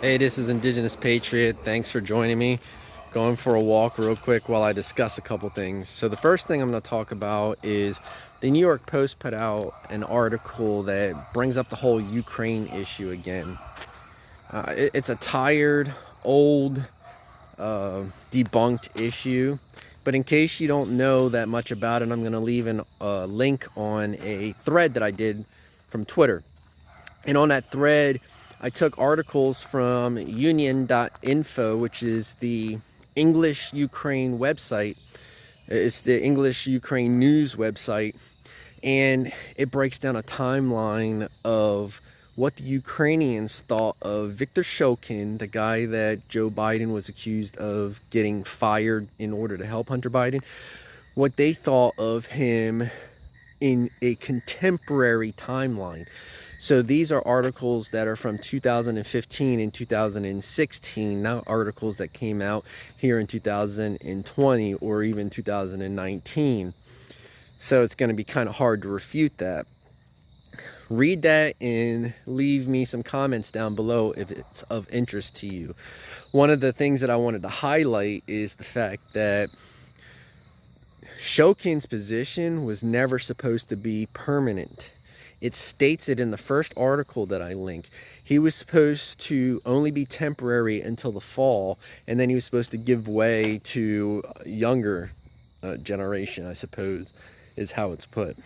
Hey, this is Indigenous Patriot. Thanks for joining me. Going for a walk real quick while I discuss a couple things. So the first thing I'm going to talk about is the New York Post put out an article that brings up the whole Ukraine issue again. It's a tired, old, debunked issue. But in case you don't know that much about it, I'm going to leave a link on a thread that I did from Twitter. And on that thread, I took articles from union.info, which is the English Ukraine website. It's the English Ukraine news website. And it breaks down a timeline of what the Ukrainians thought of Viktor Shokin, the guy that Joe Biden was accused of getting fired in order to help Hunter Biden, what they thought of him in a contemporary timeline. So these are articles that are from 2015 and 2016, not articles that came out here in 2020 or even 2019. So it's going to be kind of hard to refute that. Read that and leave me some comments down below if it's of interest to you. One of the things that I wanted to highlight is the fact that Shokin's position was never supposed to be permanent. It states it in the first article that I link. He was supposed to only be temporary until the fall, and then he was supposed to give way to a younger generation, I suppose, is how it's put.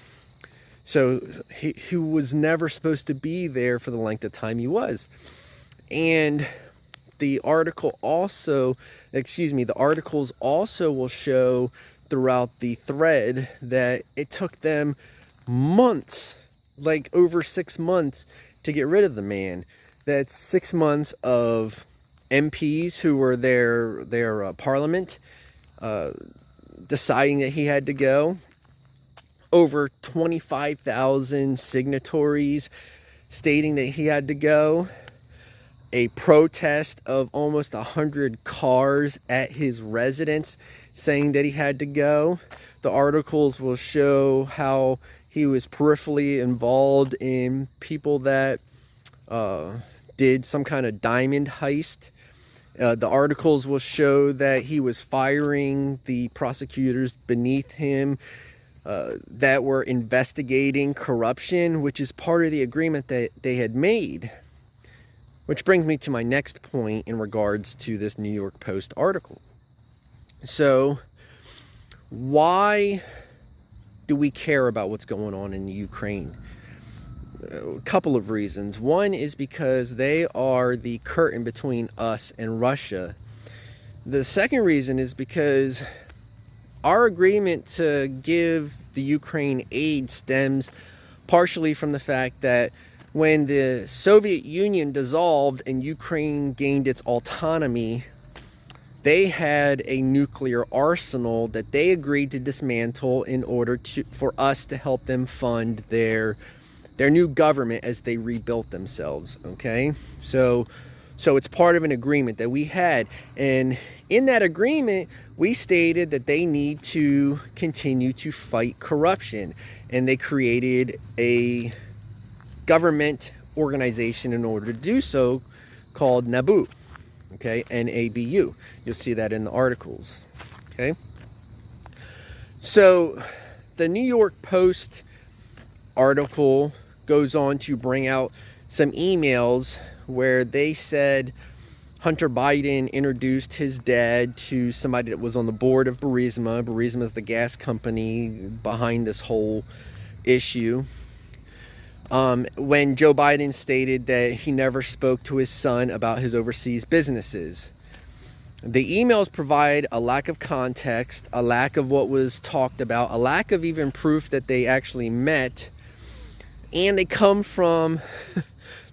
So he was never supposed to be there for the length of time he was. And the articles also will show throughout the thread that it took them months, like over 6 months, to get rid of the man. That's 6 months of MPs who were their parliament deciding that he had to go. Over 25,000 signatories stating that he had to go. A protest of almost 100 cars at his residence saying that he had to go. The articles will show how he was peripherally involved in people that did some kind of diamond heist. The articles will show that he was firing the prosecutors beneath him that were investigating corruption, which is part of the agreement that they had made. Which brings me to my next point in regards to this New York Post article. So, why do we care about what's going on in Ukraine? A couple of reasons. One is because they are the curtain between us and Russia. The second reason is because our agreement to give the Ukraine aid stems partially from the fact that when the Soviet Union dissolved and Ukraine gained its autonomy, they had a nuclear arsenal that they agreed to dismantle in order for us to help them fund their new government as they rebuilt themselves. Okay, so it's part of an agreement that we had, and in that agreement we stated that they need to continue to fight corruption, and they created a government organization in order to do so called NABU. Okay, NABU. You'll see that in the articles. Okay, so the New York Post article goes on to bring out some emails where they said Hunter Biden introduced his dad to somebody that was on the board of Burisma. Burisma is the gas company behind this whole issue. When Joe Biden stated that he never spoke to his son about his overseas businesses. The emails provide a lack of context, a lack of what was talked about, a lack of even proof that they actually met, and they come from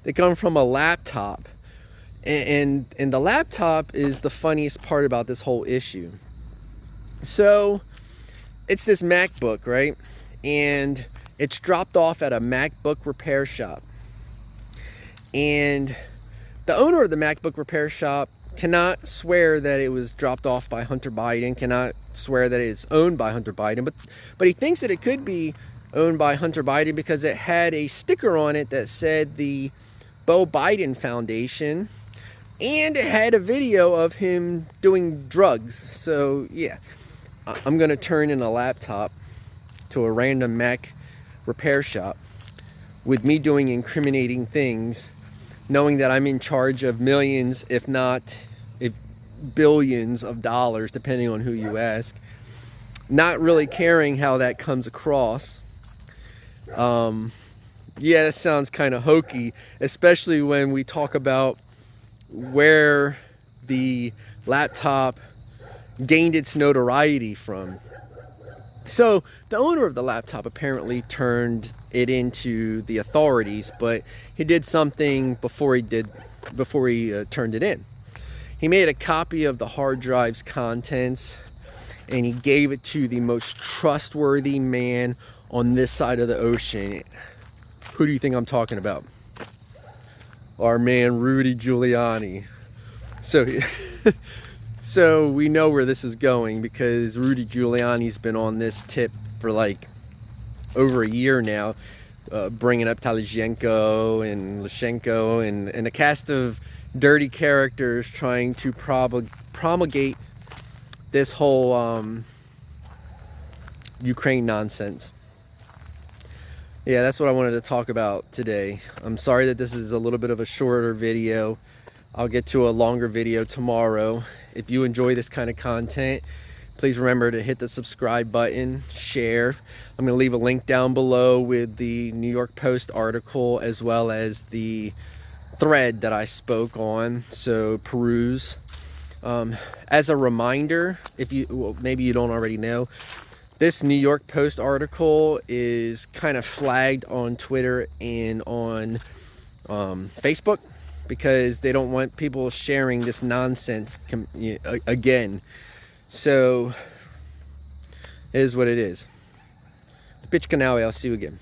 a laptop. And the laptop is the funniest part about this whole issue. So it's this MacBook, right? And it's dropped off at a MacBook repair shop. And the owner of the MacBook repair shop cannot swear that it was dropped off by Hunter Biden, cannot swear that it's owned by Hunter Biden, but he thinks that it could be owned by Hunter Biden because it had a sticker on it that said the Beau Biden Foundation, and it had a video of him doing drugs. So yeah, I'm gonna turn in a laptop to a random Mac repair shop with me doing incriminating things, knowing that I'm in charge of millions, if not billions of dollars, depending on who you ask, not really caring how that comes across. Yeah, that sounds kind of hokey, especially when we talk about where the laptop gained its notoriety from. So the owner of the laptop apparently turned it into the authorities, but he did something before he turned it in. He made a copy of the hard drive's contents and he gave it to the most trustworthy man on this side of the ocean. Who do you think I'm talking about? Our man Rudy Giuliani. So we know where this is going, because Rudy Giuliani's been on this tip for like over a year now, bringing up Talichenko and Lushenko and a cast of dirty characters trying to promulgate this whole Ukraine nonsense. Yeah, that's what I wanted to talk about today. I'm sorry that this is a little bit of a shorter video. I'll get to a longer video tomorrow. If you enjoy this kind of content, please remember to hit the subscribe button, share. I'm going to leave a link down below with the New York Post article as well as the thread that I spoke on, so peruse. As a reminder, maybe you don't already know, this New York Post article is kind of flagged on Twitter and on Facebook, because they don't want people sharing this nonsense again. So it is what it is. Bitch canal, I'll see you again.